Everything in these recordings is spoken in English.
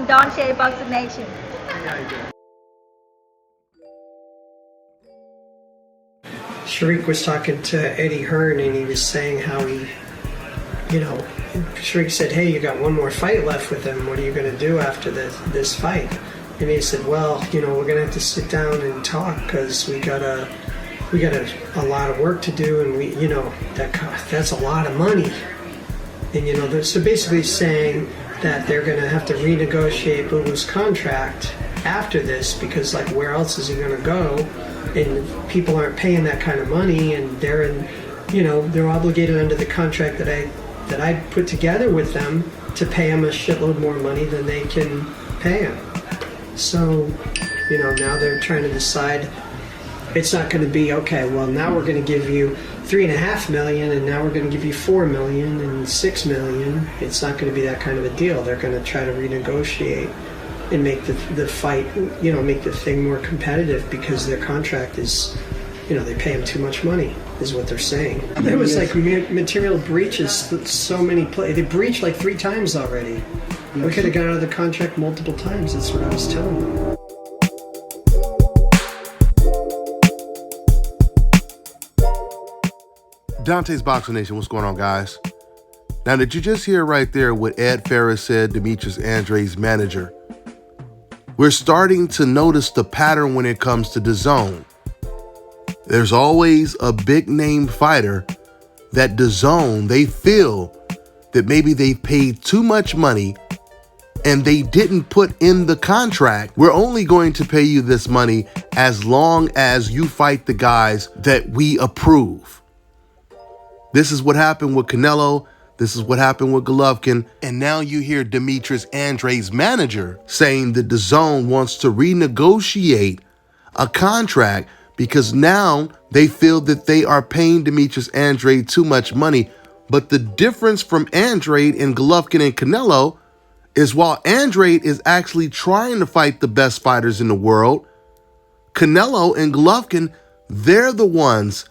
from Dontaesboxingnation. Sharik was talking to Eddie Hearn, and he was saying how he, Sharik said, "Hey, you got one more fight left with him. What are you going to do after this fight?" And he said, "Well, we're going to have to sit down and talk because we got a lot of work to do, and that's a lot of money." And so basically saying that they're going to have to renegotiate Bubu's contract after this because, like, where else is he going to go? And people aren't paying that kind of money, and they're obligated under the contract that I put together with them to pay him a shitload more money than they can pay him. So, now they're trying to decide. It's not going to be, okay, well, now we're going to give you $3.5 million, and now we're going to give you $4 million and $6 million. It's not going to be that kind of a deal. They're going to try to renegotiate and make the fight, make the thing more competitive because their contract is, they pay them too much money, is what they're saying. There was like material breaches, so many they breached like 3 times already. We could have got out of the contract multiple times. That's what I was telling them. Dontaesboxingnation, what's going on, guys? Now, did you just hear right there what Ed Ferris said, Demetrius Andrade's manager? We're starting to notice the pattern when it comes to DAZN. There's always a big name fighter that DAZN, they feel that maybe they've paid too much money and they didn't put in the contract. We're only going to pay you this money as long as you fight the guys that we approve. This is what happened with Canelo. This is what happened with Golovkin. And now you hear Demetrius Andrade's manager saying that DAZN wants to renegotiate a contract because now they feel that they are paying Demetrius Andrade too much money. But the difference from Andrade and Golovkin and Canelo is while Andrade is actually trying to fight the best fighters in the world, Canelo and Golovkin, they're the ones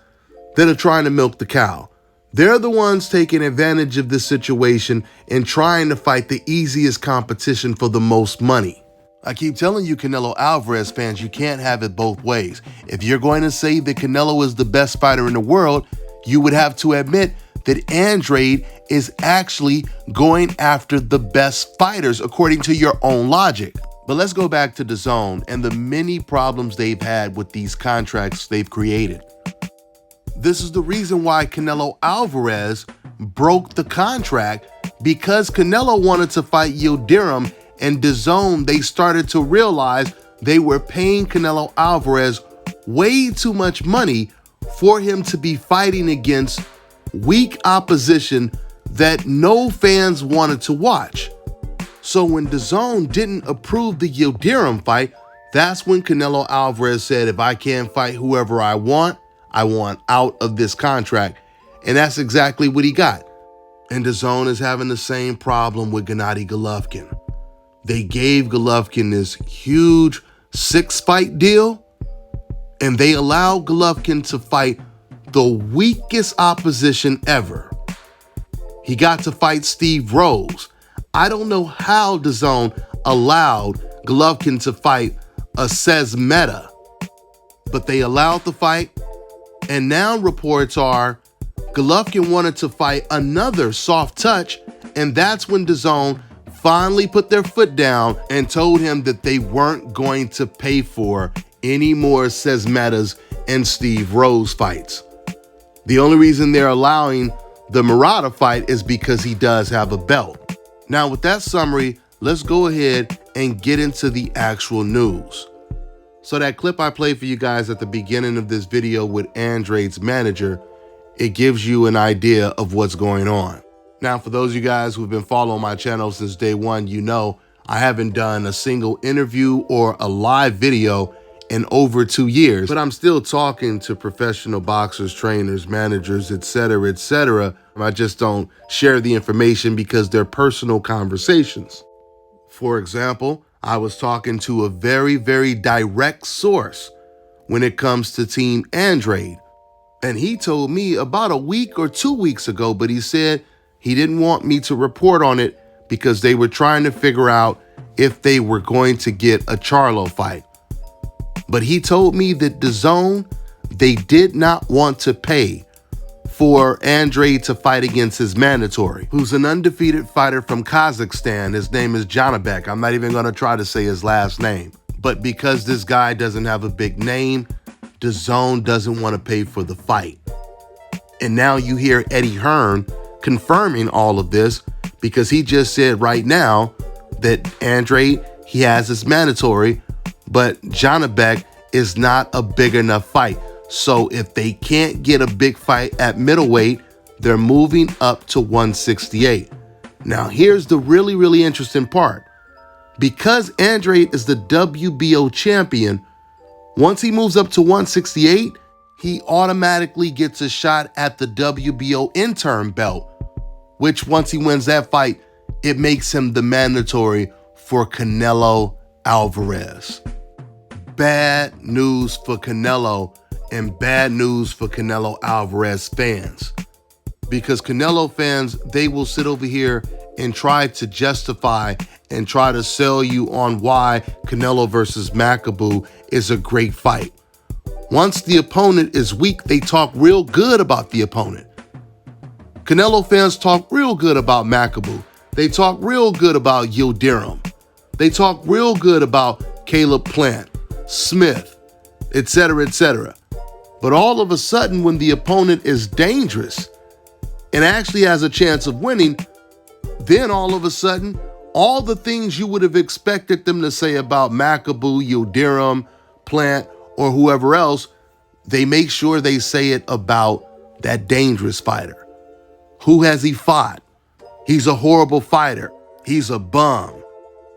that are trying to milk the cow. They're the ones taking advantage of this situation and trying to fight the easiest competition for the most money. I keep telling you, Canelo Alvarez fans, you can't have it both ways. If you're going to say that Canelo is the best fighter in the world, you would have to admit that Andrade is actually going after the best fighters according to your own logic. But let's go back to DAZN and the many problems they've had with these contracts they've created. This is the reason why Canelo Alvarez broke the contract, because Canelo wanted to fight Yildirim, and DAZN, they started to realize they were paying Canelo Alvarez way too much money for him to be fighting against weak opposition that no fans wanted to watch. So when DAZN didn't approve the Yildirim fight, that's when Canelo Alvarez said, if I can't fight whoever I want out of this contract. And that's exactly what he got. And DAZN is having the same problem with Gennady Golovkin. They gave Golovkin this huge 6-fight deal, and they allowed Golovkin to fight the weakest opposition ever. He got to fight Steve Rose. I don't know how DAZN allowed Golovkin to fight a Sezmeta, but they allowed the fight. And now reports are Golovkin wanted to fight another soft touch, and that's when DAZN finally put their foot down and told him that they weren't going to pay for any more Sezmetas and Steve Rose fights. The only reason they're allowing the Murata fight is because he does have a belt. Now, with that summary, let's go ahead and get into the actual news. So that clip I played for you guys at the beginning of this video with Andrade's manager, it gives you an idea of what's going on. Now, for those of you guys who've been following my channel since day one, you know I haven't done a single interview or a live video in over 2 years, but I'm still talking to professional boxers, trainers, managers, etc., etc. I just don't share the information because they're personal conversations. For example, I was talking to a very, very direct source when it comes to Team Andrade. And he told me about a week or 2 weeks ago, but he said he didn't want me to report on it because they were trying to figure out if they were going to get a Charlo fight. But he told me that DAZN, they did not want to pay for Andrade to fight against his mandatory, who's an undefeated fighter from Kazakhstan. His name is Janabek. I'm not even going to try to say his last name. But because this guy doesn't have a big name, DAZN doesn't want to pay for the fight. And now you hear Eddie Hearn confirming all of this, because he just said right now that Andrade, he has his mandatory, but Janabek is not a big enough fight. So if they can't get a big fight at middleweight, they're moving up to 168. Now, here's the really, really interesting part. Because Andrade is the WBO champion, once he moves up to 168, he automatically gets a shot at the WBO interim belt, which once he wins that fight, it makes him the mandatory for Canelo Alvarez. Bad news for Canelo and bad news for Canelo Alvarez fans. Because Canelo fans, they will sit over here and try to justify and try to sell you on why Canelo versus Makabu is a great fight. Once the opponent is weak, they talk real good about the opponent. Canelo fans talk real good about Makabu. They talk real good about Yildirim. They talk real good about Caleb Plant, Smith, etc., etc. But all of a sudden, when the opponent is dangerous and actually has a chance of winning, then all of a sudden, all the things you would have expected them to say about Makabu, Yildirim, Plant, or whoever else, they make sure they say it about that dangerous fighter. Who has he fought? He's a horrible fighter. He's a bum.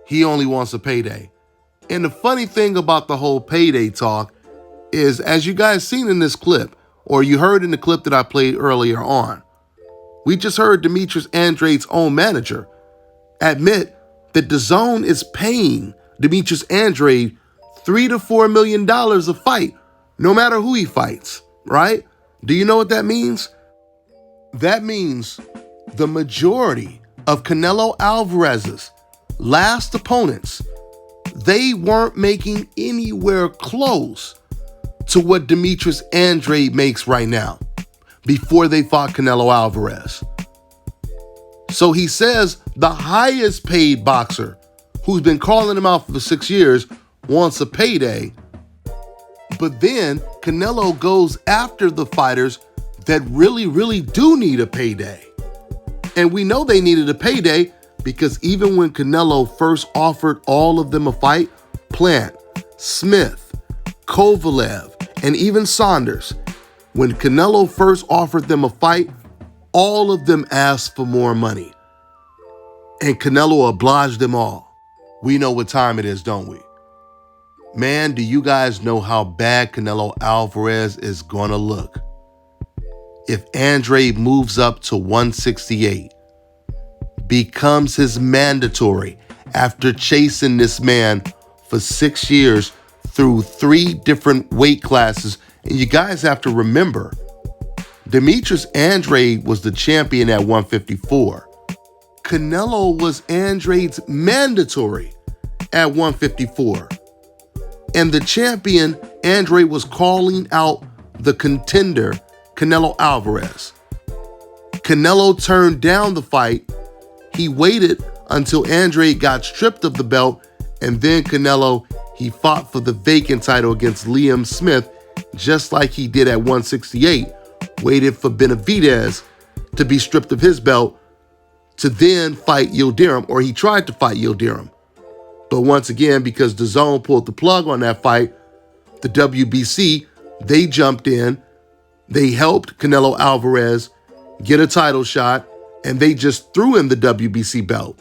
He only wants a payday. And the funny thing about the whole payday talk is, as you guys seen in this clip, or you heard in the clip that I played earlier on, we just heard Demetrius Andrade's own manager admit that DAZN is paying Demetrius Andrade $3 to $4 million a fight, no matter who he fights, right? Do you know what that means? That means the majority of Canelo Alvarez's last opponents, they weren't making anywhere close to what Demetrius Andrade makes right now before they fought Canelo Alvarez. So he says the highest paid boxer, who's been calling him out for 6 years, wants a payday. But then Canelo goes after the fighters that really, really do need a payday. And we know they needed a payday because even when Canelo first offered all of them a fight, Plant, Smith, Kovalev, and even Saunders, when Canelo first offered them a fight, all of them asked for more money. And Canelo obliged them all. We know what time it is, don't we? Man, do you guys know how bad Canelo Alvarez is gonna look if Andrade moves up to 168, becomes his mandatory after chasing this man for 6 years through 3 different weight classes? And you guys have to remember, Demetrius Andrade was the champion at 154. Canelo was Andrade's mandatory at 154. And the champion, Andrade, was calling out the contender, Canelo Alvarez. Canelo turned down the fight. He waited until Andrade got stripped of the belt, and then Canelo, he fought for the vacant title against Liam Smith, just like he did at 168, waited for Benavidez to be stripped of his belt to then fight Yildirim, or he tried to fight Yildirim. But once again, because DAZN pulled the plug on that fight, the WBC, they jumped in, they helped Canelo Alvarez get a title shot, and they just threw in the WBC belt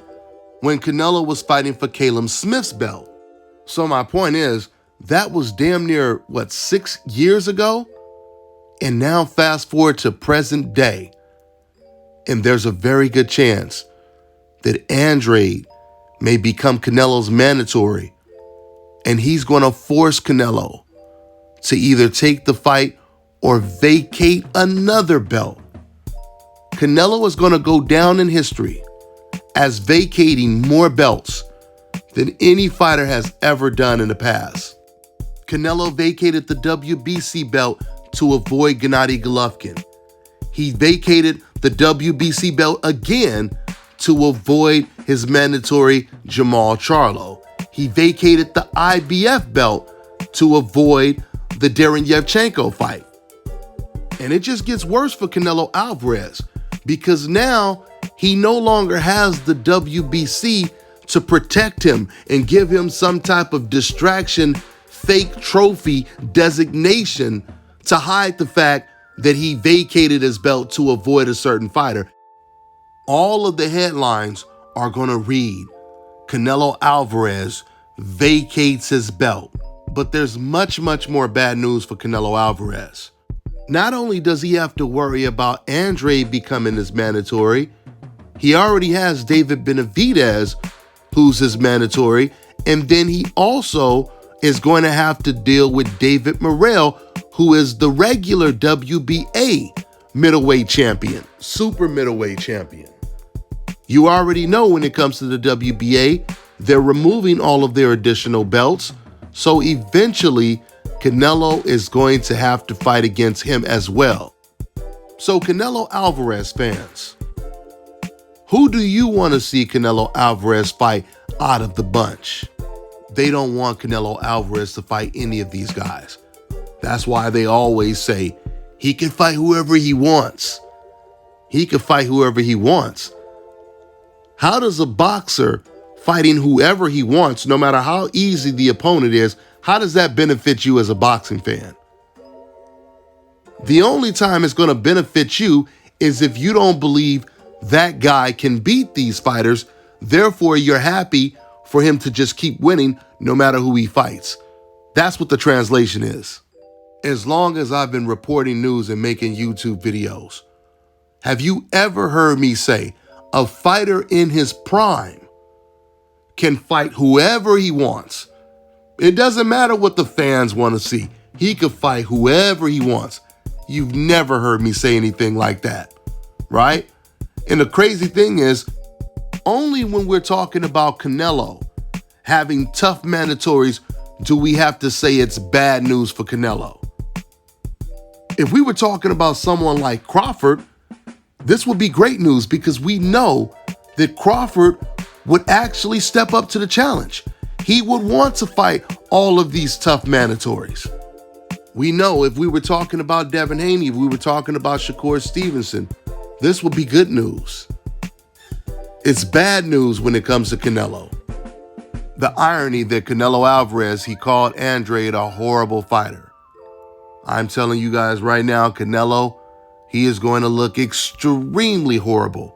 when Canelo was fighting for Caleb Smith's belt. So my point is, that was damn near, 6 years ago? And now fast forward to present day, and there's a very good chance that Andrade may become Canelo's mandatory, and he's going to force Canelo to either take the fight or vacate another belt. Canelo is going to go down in history as vacating more belts than any fighter has ever done in the past. Canelo vacated the WBC belt to avoid Gennady Golovkin. He vacated the WBC belt again to avoid his mandatory Jamal Charlo. He vacated the IBF belt to avoid the Darren Yevchenko fight. And it just gets worse for Canelo Alvarez because now he no longer has the WBC to protect him and give him some type of distraction, fake trophy designation to hide the fact that he vacated his belt to avoid a certain fighter. All of the headlines are going to read, Canelo Alvarez vacates his belt. But there's much, much more bad news for Canelo Alvarez. Not only does he have to worry about Andrade becoming his mandatory, he already has David Benavidez, who's his mandatory, and then he also is going to have to deal with David Morrell, who is the regular WBA middleweight champion, super middleweight champion. You already know when it comes to the WBA, they're removing all of their additional belts, so eventually Canelo is going to have to fight against him as well. So Canelo Alvarez fans, who do you want to see Canelo Alvarez fight out of the bunch? They don't want Canelo Alvarez to fight any of these guys. That's why they always say he can fight whoever he wants. He can fight whoever he wants. How does a boxer fighting whoever he wants, no matter how easy the opponent is, how does that benefit you as a boxing fan? The only time it's going to benefit you is if you don't believe that guy can beat these fighters. Therefore, you're happy for him to just keep winning no matter who he fights. That's what the translation is. As long as I've been reporting news and making YouTube videos, have you ever heard me say a fighter in his prime can fight whoever he wants? It doesn't matter what the fans want to see. He could fight whoever he wants. You've never heard me say anything like that, right? And the crazy thing is, only when we're talking about Canelo having tough mandatories do we have to say it's bad news for Canelo. If we were talking about someone like Crawford, this would be great news because we know that Crawford would actually step up to the challenge. He would want to fight all of these tough mandatories. We know if we were talking about Devin Haney, if we were talking about Shakur Stevenson, this would be good news. It's bad news when it comes to Canelo. The irony that Canelo Alvarez, he called Andrade a horrible fighter. I'm telling you guys right now, Canelo, he is going to look extremely horrible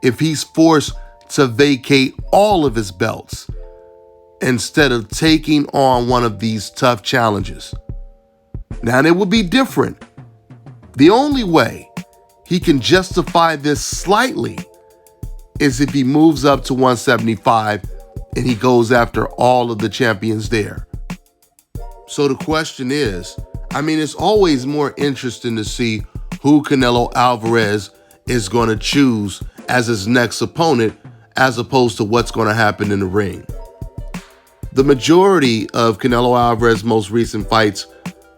if he's forced to vacate all of his belts instead of taking on one of these tough challenges. Now, it would be different. The only way he can justify this slightly is if he moves up to 175 and he goes after all of the champions there. So the question is, it's always more interesting to see who Canelo Alvarez is going to choose as his next opponent as opposed to what's going to happen in the ring. The majority of Canelo Alvarez's most recent fights,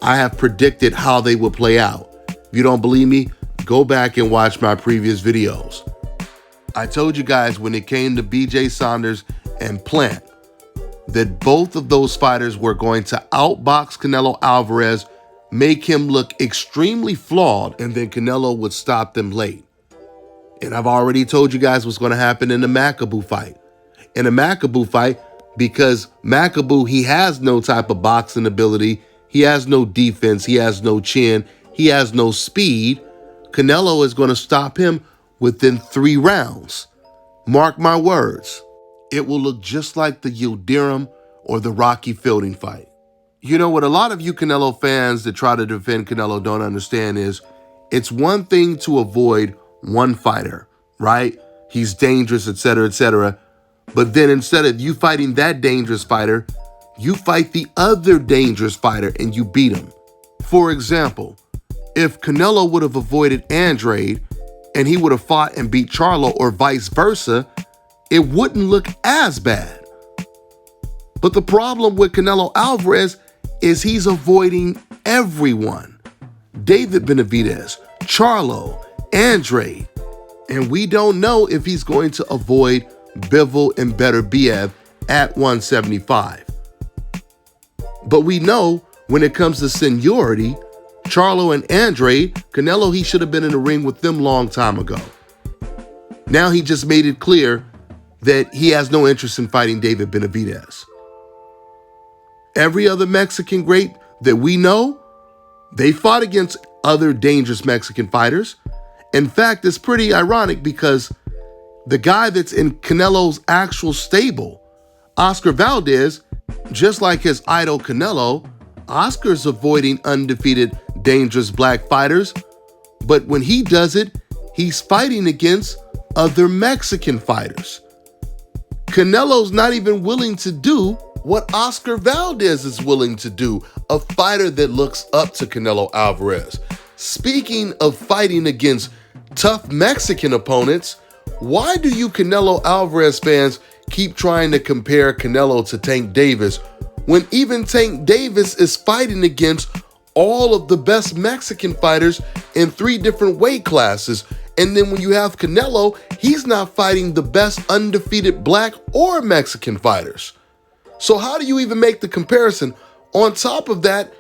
I have predicted how they will play out. If you don't believe me, go back and watch my previous videos. I told you guys when it came to BJ Saunders and Plant that both of those fighters were going to outbox Canelo Alvarez, make him look extremely flawed, and then Canelo would stop them late. And I've already told you guys what's going to happen in the Makabu fight. In the Makabu fight, because Makabu, he has no type of boxing ability, he has no defense, he has no chin, he has no speed, Canelo is going to stop him within 3 rounds. Mark my words. It will look just like the Yildirim or the Rocky Fielding fight. You know what a lot of you Canelo fans that try to defend Canelo don't understand is it's one thing to avoid one fighter, right? He's dangerous, etc., etc. But then instead of you fighting that dangerous fighter, you fight the other dangerous fighter and you beat him. For example, if Canelo would have avoided Andrade, and he would have fought and beat Charlo or vice versa, it wouldn't look as bad. But the problem with Canelo Alvarez is he's avoiding everyone. David Benavidez, Charlo, Andrade, and we don't know if he's going to avoid Bivol and Beterbiev at 175. But we know when it comes to seniority, Charlo and Andrade, Canelo, he should have been in the ring with them long time ago. Now he just made it clear that he has no interest in fighting David Benavidez. Every other Mexican great that we know, they fought against other dangerous Mexican fighters. In fact, it's pretty ironic because the guy that's in Canelo's actual stable, Oscar Valdez, just like his idol Canelo, Oscar's avoiding undefeated, dangerous black fighters. But when he does it, he's fighting against other Mexican fighters. Canelo's not even willing to do what Oscar Valdez is willing to do, a fighter that looks up to Canelo Alvarez. Speaking of fighting against tough Mexican opponents, why do you Canelo Alvarez fans keep trying to compare Canelo to Tank Davis when even Tank Davis is fighting against all of the best Mexican fighters in 3 different weight classes? And then when you have Canelo, he's not fighting the best undefeated black or Mexican fighters. So how do you even make the comparison? On top of that,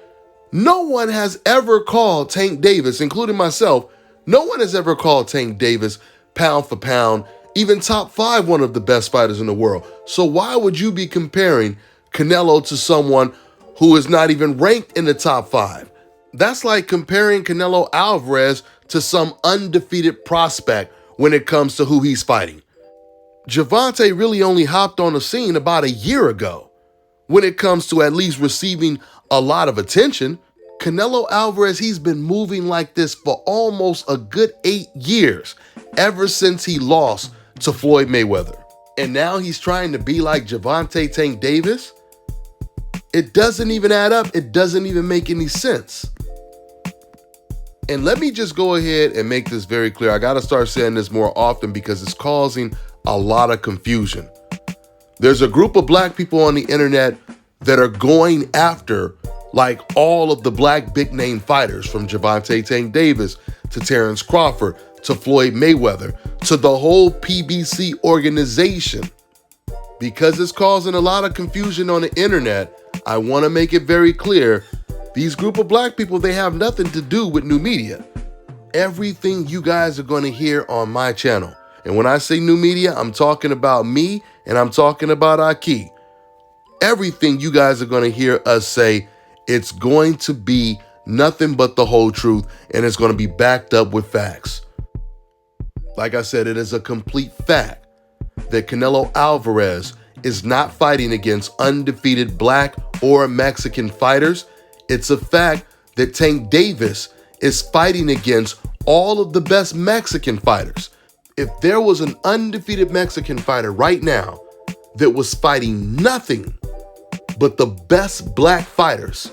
no one has ever called Tank Davis, including myself, no one has ever called Tank Davis pound for pound, even top 5, one of the best fighters in the world. So why would you be comparing Canelo to someone who is not even ranked in the top 5? That's like comparing Canelo Alvarez to some undefeated prospect when it comes to who he's fighting. Gervonta really only hopped on the scene about a year ago. When it comes to at least receiving a lot of attention, Canelo Alvarez, he's been moving like this for almost a good 8 years, ever since he lost to Floyd Mayweather. And now he's trying to be like Gervonta Tank Davis? It doesn't even add up. It doesn't even make any sense. And let me just go ahead and make this very clear. I got to start saying this more often because it's causing a lot of confusion. There's a group of black people on the internet that are going after like all of the black big name fighters, from Gervonta Tank Davis to Terrence Crawford to Floyd Mayweather to the whole PBC organization. Because it's causing a lot of confusion on the internet, I want to make it very clear, these group of black people, they have nothing to do with new media. Everything you guys are going to hear on my channel, and when I say new media, I'm talking about me and I'm talking about Aki. Everything you guys are going to hear us say, it's going to be nothing but the whole truth, and it's going to be backed up with facts. Like I said, it is a complete fact that Canelo Alvarez is not fighting against undefeated black or Mexican fighters. It's a fact that Tank Davis is fighting against all of the best Mexican fighters. If there was an undefeated Mexican fighter right now that was fighting nothing but the best black fighters,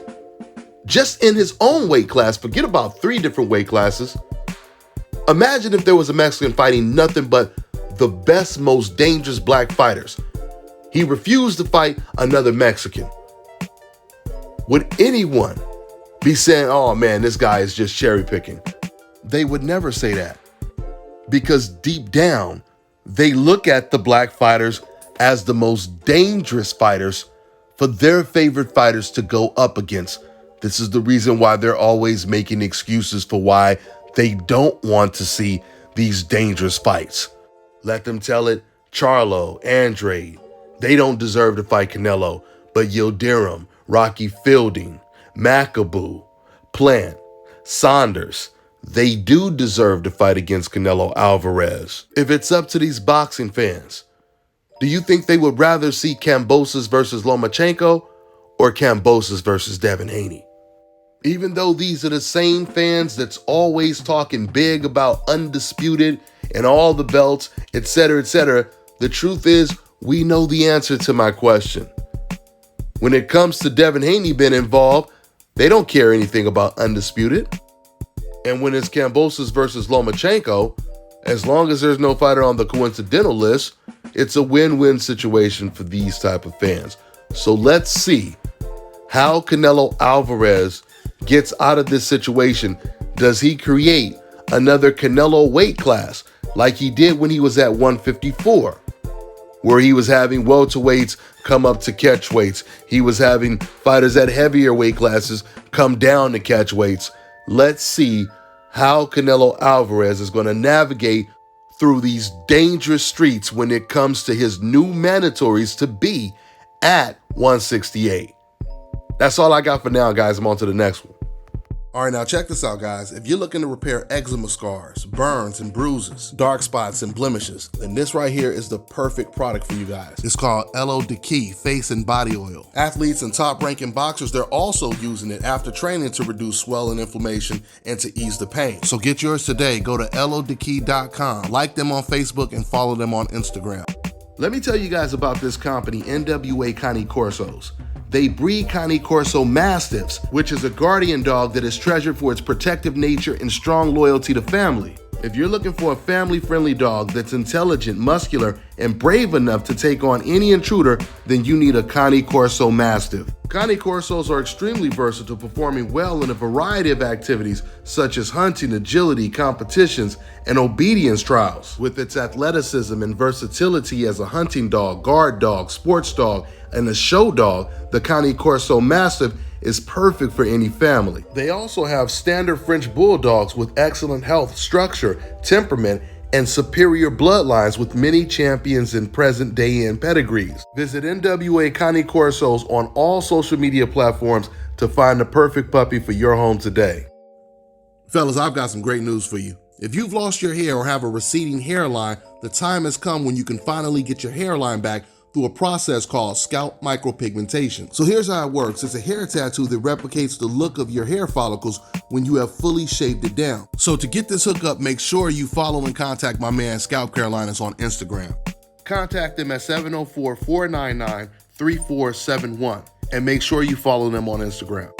just in his own weight class, forget about 3 different weight classes. Imagine if there was a Mexican fighting nothing but the best, most dangerous black fighters. He refused to fight another Mexican. Would anyone be saying, oh man, this guy is just cherry picking? They would never say that, because deep down, they look at the black fighters as the most dangerous fighters for their favorite fighters to go up against. This is the reason why they're always making excuses for why they don't want to see these dangerous fights. Let them tell it, Charlo, Andrade, they don't deserve to fight Canelo, but Yildirim, Rocky Fielding, McAboo, Plant, Saunders, they do deserve to fight against Canelo Alvarez. If it's up to these boxing fans, do you think they would rather see Kambosos versus Lomachenko or Kambosos versus Devin Haney? Even though these are the same fans that's always talking big about undisputed and all the belts, etc., the truth is, we know the answer to my question. When it comes to Devin Haney being involved, they don't care anything about undisputed. And when it's Kambosos versus Lomachenko, As long as there's no fighter on the coincidental list, it's a win-win situation for these type of fans. So let's see how Canelo Alvarez gets out of this situation. Does he create another Canelo weight class like he did when he was at 154, where he was having welterweights come up to catch weights? He was having fighters at heavier weight classes come down to catch weights. Let's see how Canelo Alvarez is going to navigate through these dangerous streets when it comes to his new mandatories to be at 168. That's all I got for now, guys. I'm on to the next one. All right, now check this out, guys. If you're looking to repair eczema scars, burns and bruises, dark spots and blemishes, then this right here is the perfect product for you guys. It's called Elo Diki Face and Body Oil. Athletes and top-ranking boxers, they're also using it after training to reduce swelling, inflammation, and to ease the pain. So get yours today. Go to elodiki.com, like them on Facebook, and follow them on Instagram. Let me tell you guys about this company, NWA Canelo'S. They breed Cane Corso Mastiffs, which is a guardian dog that is treasured for its protective nature and strong loyalty to family. If you're looking for a family-friendly dog that's intelligent, muscular, and brave enough to take on any intruder, then you need a Cane Corso Mastiff. Cane Corsos are extremely versatile, performing well in a variety of activities such as hunting, agility, competitions, and obedience trials. With its athleticism and versatility as a hunting dog, guard dog, sports dog, and a show dog, the Cane Corso Mastiff is perfect for any family. They also have standard French bulldogs with excellent health, structure, temperament, and superior bloodlines with many champions in present day and pedigrees. Visit NWA Cane Corsos on all social media platforms to find the perfect puppy for your home today. Fellas, I've got some great news for you. If you've lost your hair or have a receding hairline, the time has come when you can finally get your hairline back through a process called scalp micropigmentation. So here's how it works. It's a hair tattoo that replicates the look of your hair follicles when you have fully shaved it down. So to get this hookup, make sure you follow and contact my man ScalpCarolinas on Instagram. Contact them at 704-499-3471 and make sure you follow them on Instagram.